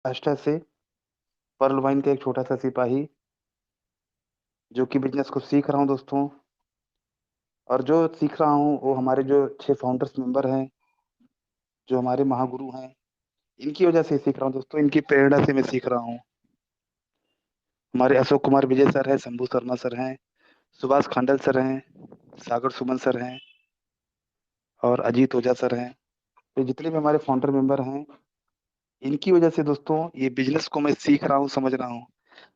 आष्टा से Perl wine का एक छोटा सा सिपाही जो कि बिजनेस को सीख रहा हूँ दोस्तों। और जो सीख रहा हूँ वो हमारे जो 6 फाउंडर्स मेंबर हैं, जो हमारे महागुरु हैं, इनकी वजह से सीख रहा हूँ दोस्तों। इनकी प्रेरणा से मैं सीख रहा हूँ। हमारे अशोक कुमार विजय सर हैं, शंभू शर्मा सर हैं, सुभाष खांडल सर हैं, सागर सुमन सर हैं और अजीत ओझा सर हैं। तो जितने भी हमारे फाउंडर मेंबर हैं, इनकी वजह से दोस्तों ये बिजनेस को मैं सीख रहा हूँ, समझ रहा हूँ।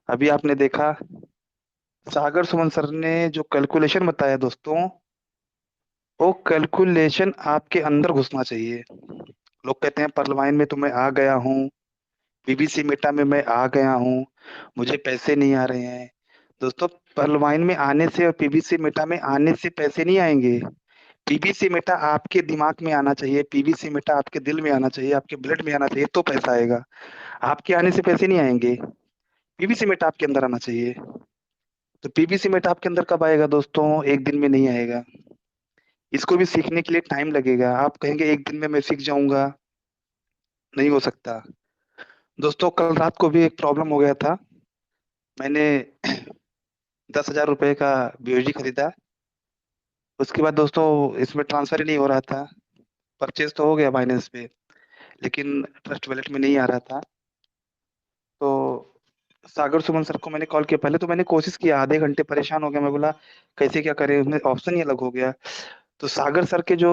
अभी आपने देखा, सागर सुमन सर ने जो कैलकुलेशन बताया दोस्तों, वो कैलकुलेशन आपके अंदर घुसना चाहिए। लोग कहते हैं परलवाइन में तो मैं आ गया हूँ, पीबीसी मेटा में मैं आ गया हूँ, मुझे पैसे नहीं आ रहे हैं। दोस्तों, परलवाइन में आने से और पीबीसी मेटा में आने से पैसे नहीं आएंगे। पीबीसी मेटा आपके दिमाग में आना चाहिए, पीबीसी मेटा आपके दिल में आना चाहिए, आपके ब्लड में आना चाहिए, तो पैसा आएगा। आपके आने से पैसे नहीं आएंगे। पीबीसी मेटा आपके अंदर आना चाहिए। तो पीबीसी मेटा आपके अंदर कब आएगा दोस्तों? एक दिन में नहीं आएगा। इसको भी सीखने के लिए टाइम लगेगा। आप कहेंगे एक दिन में मैं सीख जाऊंगा, नहीं हो सकता। दोस्तों, कल रात को भी एक प्रॉब्लम हो गया था। मैंने 10,000 रुपए का बीओजी खरीदा। उसके बाद दोस्तों इसमें ट्रांसफर ही नहीं हो रहा था। परचेज तो हो गया बाइनेंस पे, लेकिन ट्रस्ट वॉलेट में नहीं आ रहा था। तो सागर सुमन सर को मैंने कॉल किया। पहले तो मैंने कोशिश किया, आधे घंटे परेशान हो गया। मैं बोला कैसे क्या करें, उसमें ऑप्शन ही अलग हो गया। तो सागर सर के जो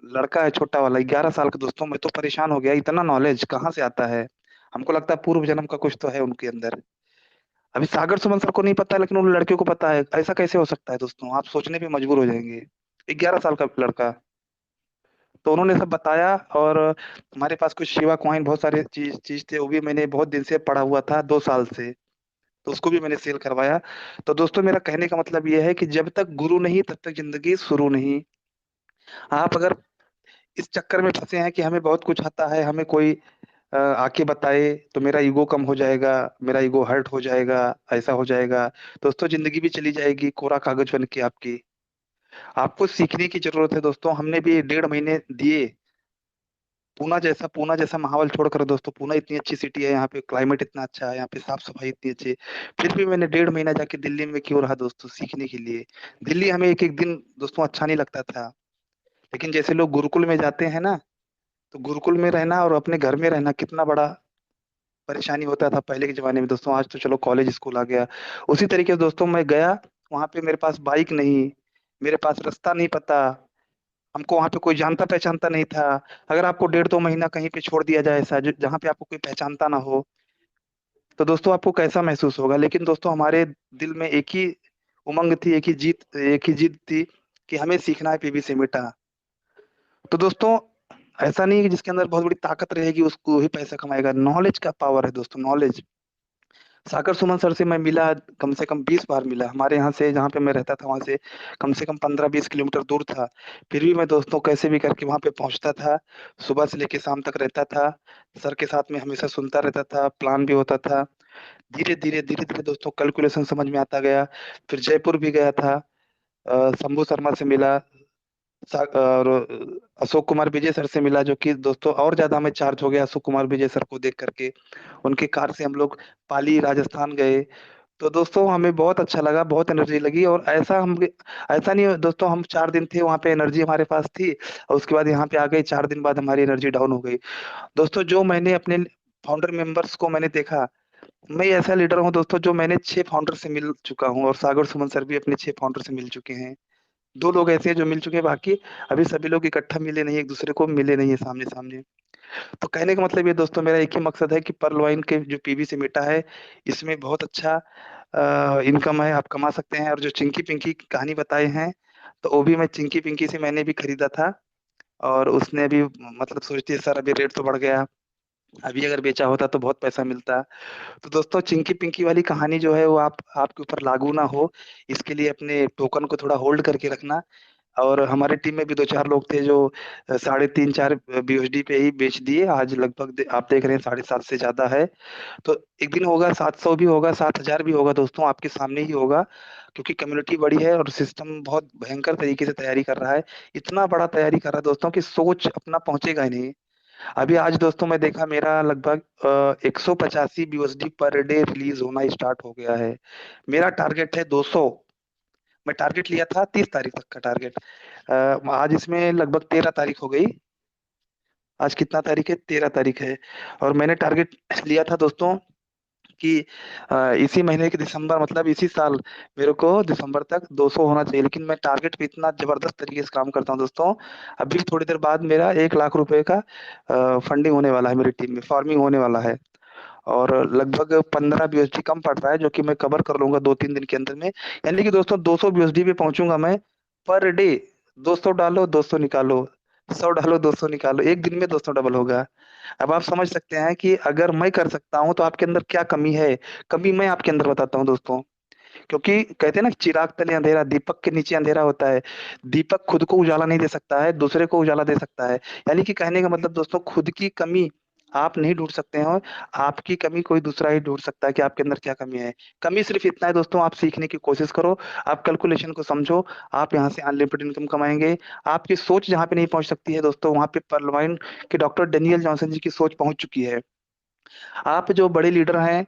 लड़का है छोटा वाला, 11 साल का, दोस्तों मैं तो परेशान हो गया। इतना नॉलेज कहाँ से आता है? हमको लगता है पूर्व जन्म का कुछ तो है उनके अंदर। अभी सागर सुमन सर को नहीं पता है, लेकिन उन लड़के को पता है। ऐसा कैसे हो सकता है दोस्तों? आप सोचने पे मजबूर हो जाएंगे। 11 साल का लड़का। तो उन्होंने सब बताया। और हमारे पास कुछ शिवा कॉइन, बहुत सारे चीज चीज थे, वो भी मैंने बहुत दिन से पढ़ा हुआ था, 2 साल से। तो उसको भी मैंने सेल करवाया। तो दोस्तों, मेरा कहने का मतलब ये है कि जब तक गुरु नहीं तब तक जिंदगी शुरू नहीं। आप अगर इस चक्कर में फंसे हैं कि हमें बहुत कुछ आता है, हमें कोई आके बताए तो मेरा ईगो कम हो जाएगा, मेरा ईगो हर्ट हो जाएगा, ऐसा हो जाएगा, दोस्तों जिंदगी भी चली जाएगी कोरा कागज बन के आपकी। आपको सीखने की जरूरत है दोस्तों। हमने भी 1.5 महीने दिए। पूना जैसा माहौल छोड़कर दोस्तों, पूना इतनी अच्छी सिटी है, यहाँ पे क्लाइमेट इतना अच्छा है, यहाँ पे साफ सफाई इतनी अच्छी है। फिर भी मैंने 1.5 महीना जाके दिल्ली में क्यों रहा दोस्तों? सीखने के लिए। दिल्ली हमें एक एक दिन दोस्तों अच्छा नहीं लगता था। लेकिन जैसे लोग गुरुकुल में जाते हैं ना, तो गुरुकुल में रहना और अपने घर में रहना कितना बड़ा परेशानी होता था पहले के जमाने में दोस्तों। आज तो चलो कॉलेज स्कूल आ गया। उसी तरीके से दोस्तों मैं गया, वहां पे मेरे पास बाइक नहीं, मेरे पास रास्ता नहीं पता, हमको वहां पे कोई जानता पहचानता नहीं था। अगर आपको 1.5-2 महीना कहीं पे छोड़ दिया जाए ऐसा, जहाँ पे आपको कोई पहचानता ना हो, तो दोस्तों आपको कैसा महसूस होगा? लेकिन दोस्तों हमारे दिल में एक ही उमंग थी, एक ही जिद थी कि हमें सीखना है पीबी मेटा। तो दोस्तों, ऐसा नहीं है कि जिसके अंदर बहुत बड़ी ताकत रहेगी उसको ही पैसा कमाएगा। नॉलेज का पावर है दोस्तों, नॉलेज। सागर सुमन सर से मैं मिला, कम से कम 20 बार मिला। हमारे यहाँ से, जहाँ पे मैं रहता था, वहां से कम से कम 15-20 किलोमीटर दूर था। फिर भी मैं दोस्तों कैसे भी करके वहां पे पहुंचता था। सुबह से लेके शाम तक रहता था। सर के साथ में हमेशा सुनता रहता था, प्लान भी होता था। धीरे धीरे दोस्तों कैलकुलेशन समझ में आता गया। फिर जयपुर भी गया था, शंभू शर्मा से मिला, और अशोक कुमार विजय सर से मिला, जो कि दोस्तों और ज्यादा हमें चार्ज हो गया अशोक कुमार विजय सर को देख करके। उनके कार से हम लोग पाली राजस्थान गए। तो दोस्तों हमें बहुत अच्छा लगा, बहुत एनर्जी लगी। और ऐसा नहीं है दोस्तों, हम 4 दिन थे वहां पे, एनर्जी हमारे पास थी, और उसके बाद यहाँ पे आ गए, 4 दिन बाद हमारी एनर्जी डाउन हो गई। दोस्तों, जो मैंने अपने फाउंडर मेंबर्स को मैंने देखा, मैं ऐसा लीडर हूँ दोस्तों, जो मैंने 6 फाउंडर से मिल चुका हूँ, और सागर सुमन सर भी अपने 6 फाउंडर से मिल चुके हैं। 2 लोग ऐसे हैं जो मिल चुके हैं, बाकी अभी सभी लोग इकट्ठा मिले नहीं, एक दूसरे को मिले नहीं है सामने सामने। तो कहने का मतलब ये दोस्तों, मेरा एक ही मकसद है कि पर्ल वाइन के जो पीवीसी मेटा है, इसमें बहुत अच्छा इनकम है, आप कमा सकते हैं। और जो चिंकी पिंकी की कहानी बताए हैं, तो वो भी मैं चिंकी पिंकी से मैंने भी खरीदा था। और उसने भी मतलब सोचती है सर अभी रेट तो बढ़ गया, अभी अगर बेचा होता तो बहुत पैसा मिलता। तो दोस्तों, चिंकी पिंकी वाली कहानी जो है वो आपके ऊपर लागू ना हो, इसके लिए अपने टोकन को थोड़ा होल्ड करके रखना। और हमारी टीम में भी 2-4 लोग थे जो 3.5-4 बीयूएसडी पे ही बेच दिए। आज लगभग आप देख रहे हैं 7.5 से ज्यादा है। तो एक दिन होगा 700 भी होगा, 7,000 भी होगा दोस्तों, आपके सामने ही होगा। क्योंकि कम्युनिटी बड़ी है और सिस्टम बहुत भयंकर तरीके से तैयारी कर रहा है। इतना बड़ा तैयारी कर रहा है दोस्तों कि सोच अपना पहुंचेगा ही नहीं। अभी आज दोस्तों मैं देखा मेरा लगभग 185 यूएसडी पर डे रिलीज होना स्टार्ट हो गया है। मेरा टारगेट है 200। मैं टारगेट लिया था 30 तारीख तक का टारगेट। आज इसमें लगभग 13 तारीख हो गई। आज कितना तारीख है? 13 तारीख है। और मैंने टारगेट लिया था दोस्तों कि इसी महीने के दिसंबर मतलब इसी साल मेरे को दिसंबर तक 200 होना चाहिए। लेकिन मैं टारगेट पे इतना जबरदस्त तरीके से काम करता हूँ दोस्तों। अभी थोड़ी देर बाद मेरा 1 लाख रुपए का फंडिंग होने वाला है, मेरी टीम में फार्मिंग होने वाला है। और लगभग 15 बीएसडी कम पड़ रहा है, जो कि मैं कवर कर लूंगा 2-3 दिन के अंदर में। यानी कि दोस्तों 200 बीएसडी पे पहुंचूंगा मैं पर डे। 200 डालो 200 निकालो, 100 डालो 200 निकालो, एक दिन में 200 डबल होगा। अब आप समझ सकते हैं कि अगर मैं कर सकता हूं तो आपके अंदर क्या कमी है। कमी मैं आपके अंदर बताता हूं दोस्तों। क्योंकि कहते हैं ना, चिराग तले अंधेरा, दीपक के नीचे अंधेरा होता है। दीपक खुद को उजाला नहीं दे सकता है, दूसरे को उजाला दे सकता है। यानी कि कहने का मतलब दोस्तों, खुद की कमी आप नहीं ढूंढ सकते हो। आपकी कमी कोई दूसरा ही ढूंढ सकता है कि आपके अंदर क्या कमी है। कमी सिर्फ इतना है दोस्तों, आप सीखने की कोशिश करो। आप कैलकुलेशन को समझो। आप यहाँ से अनलिमिटेड इनकम कमाएंगे। आपकी सोच जहाँ पे नहीं पहुंच सकती है दोस्तों, वहां पे पर्लवाइन के डॉक्टर डेनियल जॉनसन जी की सोच पहुंच चुकी है। आप जो बड़े लीडर हैं,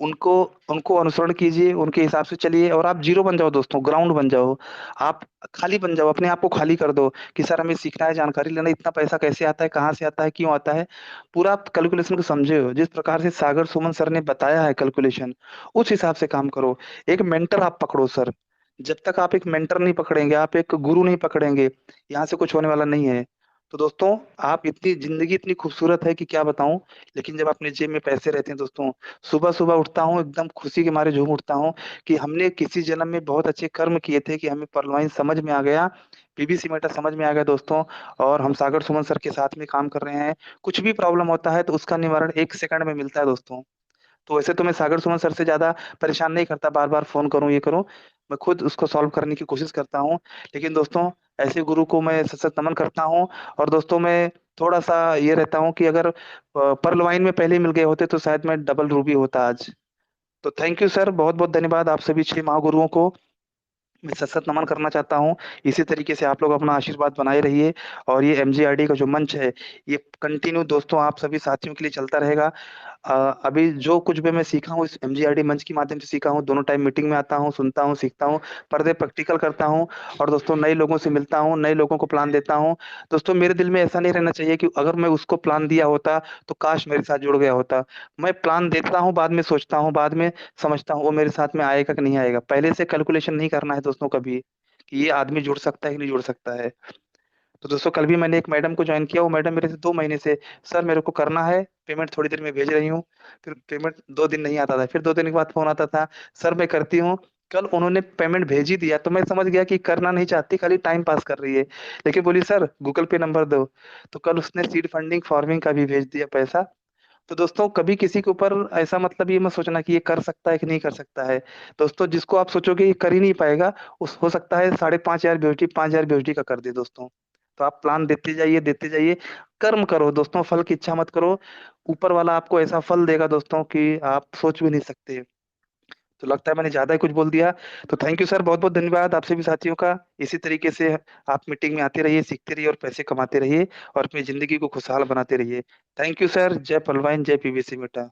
उनको उनको अनुसरण कीजिए, उनके हिसाब से चलिए और आप जीरो बन जाओ दोस्तों, ग्राउंड बन जाओ। आप खाली बन जाओ, अपने आप को खाली कर दो कि सर हमें सीखना है, जानकारी लेना है, इतना पैसा कैसे आता है, कहाँ से आता है, क्यों आता है। पूरा आप कैलकुलेशन को समझे हो, जिस प्रकार से सागर सुमन सर ने बताया है कैलकुलेशन, उस हिसाब से काम करो। एक मेंटर आप पकड़ो सर। जब तक आप एक मेंटर नहीं पकड़ेंगे, आप एक गुरु नहीं पकड़ेंगे, यहाँ से कुछ होने वाला नहीं है। तो दोस्तों, आप इतनी जिंदगी इतनी खूबसूरत है कि क्या बताऊं। लेकिन जब अपने जेब में पैसे रहते हैं दोस्तों, सुबह सुबह उठता हूँ एकदम खुशी के मारे झूम उठता हूँ कि हमने किसी जन्म में बहुत अच्छे कर्म किए थे कि हमें परलवाइन समझ में आ गया, पीवीसी मेटा समझ में आ गया दोस्तों। और हम सागर सुमन सर के साथ में काम कर रहे हैं। कुछ भी प्रॉब्लम होता है तो उसका निवारण 1 सेकंड में मिलता है दोस्तों। तो वैसे तो मैं सागर सुमन सर से ज्यादा परेशान नहीं करता, बार बार फोन करूं ये करूं। मैं खुद उसको सॉल्व करने की कोशिश करता हूं। लेकिन दोस्तों, ऐसे गुरु को मैं सत सत नमन करता हूं। और दोस्तों, मैं थोड़ा सा ये रहता हूँ कि अगर पर्ल वाइन में पहले ही मिल गए होते तो शायद मैं डबल रूबी होता आज। तो थैंक यू सर, बहुत बहुत धन्यवाद आप सभी 6 महागुरुओं को मैं सत सत नमन करना चाहता हूँ। इसी तरीके से आप लोग अपना आशीर्वाद बनाए रहिए। और ये एमजीआरडी का जो मंच है, ये कंटिन्यू दोस्तों आप सभी साथियों के लिए चलता रहेगा। अभी जो कुछ भी मैं सीखा हूँ इस एमजीआरडी मंच के माध्यम से सीखा हूँ। दोनों टाइम मीटिंग में आता हूँ, सुनता हूँ, सीखता हूँ, पर्दे प्रैक्टिकल करता हूँ। और दोस्तों, नए लोगों से मिलता हूँ, नए लोगों को प्लान देता हूँ। दोस्तों, मेरे दिल में ऐसा नहीं रहना चाहिए कि अगर मैं उसको प्लान दिया होता तो काश मेरे साथ जुड़ गया होता। मैं प्लान देता हूँ, बाद में सोचता हूँ, बाद में समझता हूँ वो मेरे साथ में आएगा कि नहीं आएगा। पहले से कैलकुलेशन नहीं करना है दोस्तों कभी, कि ये आदमी जुड़ सकता है कि नहीं जुड़ सकता है। तो दोस्तों, कल भी मैंने एक मैडम को ज्वाइन किया। वो मैडम मेरे से 2 महीने से, सर मेरे को करना है, पेमेंट थोड़ी देर में भेज रही हूँ। फिर पेमेंट 2 दिन नहीं आता था, फिर 2 दिन के बाद फोन आता था, सर मैं करती हूँ। कल उन्होंने पेमेंट भेज ही दिया तो मैं समझ गया कि करना नहीं चाहती, खाली टाइम पास कर रही है। लेकिन बोली सर गूगल पे नंबर दो। तो कल उसने सीड फंडिंग फार्मिंग का भी भेज दिया पैसा। तो दोस्तों, कभी किसी के ऊपर ऐसा मतलब ये मत सोचना कि ये कर सकता है कि नहीं कर सकता है। दोस्तों, जिसको आप सोचोगे ये कर ही नहीं पाएगा, उस हो सकता है 5,500 बेवटी 5,000 बेवटी का कर दे दोस्तों। तो आप प्लान देते जाइए, देते जाइए। कर्म करो दोस्तों, फल की इच्छा मत करो। ऊपर वाला आपको ऐसा फल देगा दोस्तों कि आप सोच भी नहीं सकते। तो लगता है मैंने ज्यादा ही कुछ बोल दिया। तो थैंक यू सर, बहुत बहुत धन्यवाद आप सभी साथियों का। इसी तरीके से आप मीटिंग में आते रहिए, सीखते रहिए और पैसे कमाते रहिए और अपनी जिंदगी को खुशहाल बनाते रहिए। Thank you sir. जय पलवाइन, जय पीवीसी मेटा।